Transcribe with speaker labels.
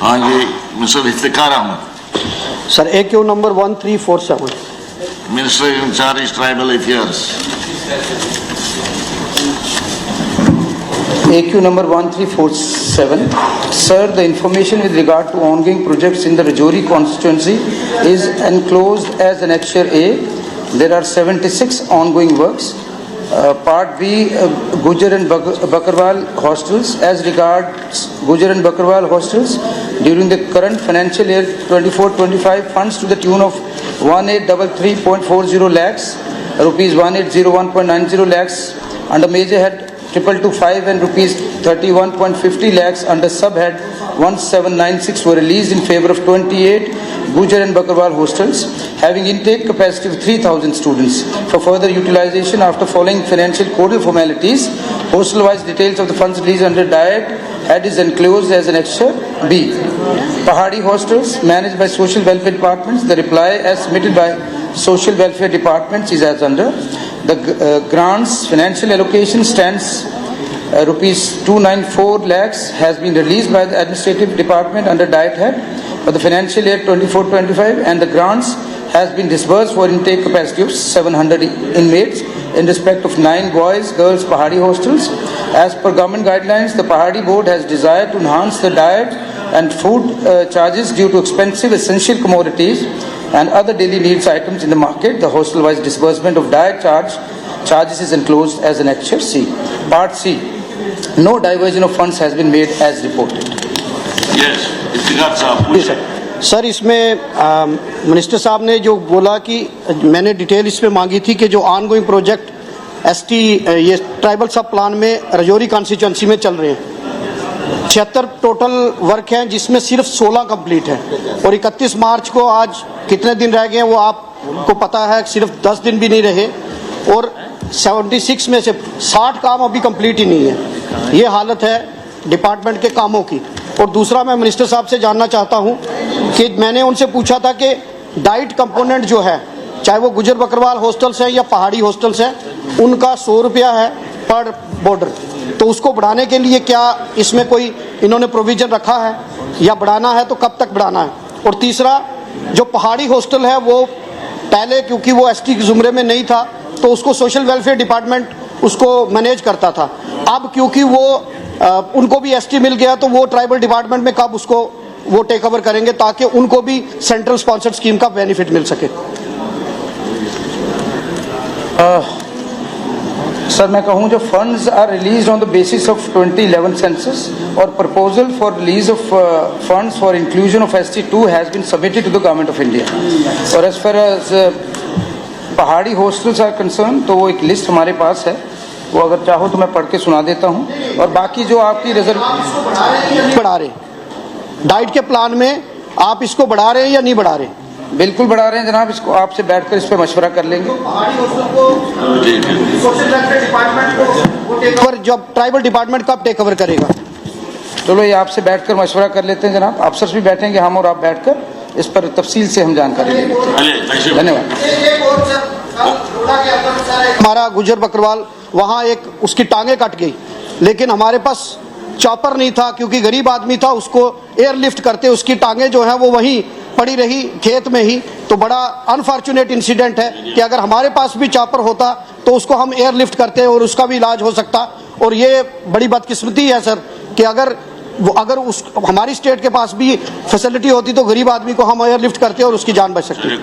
Speaker 1: हाँ जी, mister Iftikar Ahmed.
Speaker 2: Sir AQ number 1347।
Speaker 1: Minister in charge tribal affairs.
Speaker 3: AQ number 1347. Sir, the information with regard to ongoing projects in the Rajouri constituency is enclosed as Annexure A. There are 76 ongoing works. Part B, Gujar and Bakarwal hostels. As regards Gujar and Bakarwal hostels, during the current financial year 24-25, funds to the tune of 1833.40 lakhs, rupees 1801.90 lakhs under major head 2225 and rupees 31.50 lakhs under subhead 1796 were released in favor of 28 Gujar and Bakarwal hostels having intake capacity of 3,000 students for further utilization after following financial codal formalities. Hostel-wise details of the funds released under diet head is enclosed as Annexure B. Pahadi hostels managed by social welfare departments. The reply as submitted by social welfare departments is as under. The grants financial allocation stands rupees 294 lakhs has been released by the administrative department under diet head for the financial year 24-25 and the grants has been disbursed for intake capacity of 700 inmates in respect of 9 boys girls Pahadi hostels. As per government guidelines, the Pahadi board has desired to enhance the diet and food charges due to expensive essential commodities and other daily needs items in the market. The hostel-wise disbursement of diet charges is enclosed as Annexure C. Part C. No diversion of funds has been made as reported.
Speaker 1: Yes, Iftikhar साहब।
Speaker 2: Sir इसमें minister साहब ने जो बोला कि मैंने detail इसमें मांगी थी कि जो ऑनगोइंग प्रोजेक्ट ST ये ट्राइबल सब प्लान में रजौरी कॉन्स्टिट्यूंसी में चल रहे हैं, 76 टोटल वर्क हैं जिसमें सिर्फ 16 कंप्लीट है और 31 मार्च को आज कितने दिन रह गए हैं वो आपको पता है, सिर्फ 10 दिन भी नहीं रहे और 76 में से 60 काम अभी कंप्लीट ही नहीं है। ये हालत है डिपार्टमेंट के कामों की। और दूसरा मैं मिनिस्टर साहब से जानना चाहता हूं कि मैंने उनसे पूछा था कि डाइट कंपोनेंट जो है चाहे वो गुजर बकरवाल हॉस्टल्स हैं या पहाड़ी हॉस्टल्स हैं उनका 100 रुपया है पर बॉर्डर, तो उसको बढ़ाने के लिए क्या इसमें कोई इन्होंने प्रोविजन रखा है या बढ़ाना है तो कब तक बढ़ाना है। और तीसरा जो पहाड़ी हॉस्टल है वो पहले क्योंकि वो ST जुमरे में नहीं था तो उसको सोशल वेलफेयर डिपार्टमेंट उसको मैनेज करता था, अब क्योंकि वो उनको भी ST मिल गया तो वो ट्राइबल डिपार्टमेंट में कब उसको वो टेक ओवर करेंगे ताकि उनको भी सेंट्रल स्पॉन्सर्ड स्कीम का बेनिफिट मिल सके।
Speaker 3: सर मैं कहूँ जो funds are release on the basis of 2011 census और proposal for release of funds for inclusion of ST2 has been submitted to the government of India और as far as Pahari hostels are concern तो वो एक list हमारे पास है, वो अगर चाहो तो मैं पढ़ के सुना देता हूँ। और बाकी जो आपकी रिजर्व
Speaker 2: बढ़ा रहे डाइट के प्लान में आप इसको बढ़ा रहे हैं या नहीं बढ़ा रहे?
Speaker 3: बिल्कुल बढ़ा रहे हैं जनाब, इसको आपसे बैठकर इस पर मशवरा कर लेंगे।
Speaker 2: पर जब ट्राइबल डिपार्टमेंट कब टेक ओवर करेगा?
Speaker 3: चलो ये आपसे बैठकर मशवरा कर लेते हैं जनाब, अफसर भी बैठेंगे हम और आप बैठकर इस पर तफसील से हम जानकारी लेंगे। धन्यवाद।
Speaker 2: हमारा गुजर बकरवाल वहाँ एक उसकी टांगे कट गई लेकिन हमारे पास चॉपर नहीं था क्योंकि गरीब आदमी था, उसको एयरलिफ्ट करते उसकी टांगे जो है वो वहीं पड़ी रही खेत में ही। तो बड़ा अनफॉर्चुनेट इंसिडेंट है कि अगर हमारे पास भी चॉपर होता तो उसको हम एयरलिफ्ट करते और उसका भी इलाज हो सकता। और ये बड़ी बदकिस्मती है सर कि अगर उस हमारी स्टेट के पास भी फैसिलिटी होती तो गरीब आदमी को हम एयरलिफ्ट करते और उसकी जान बच सकती।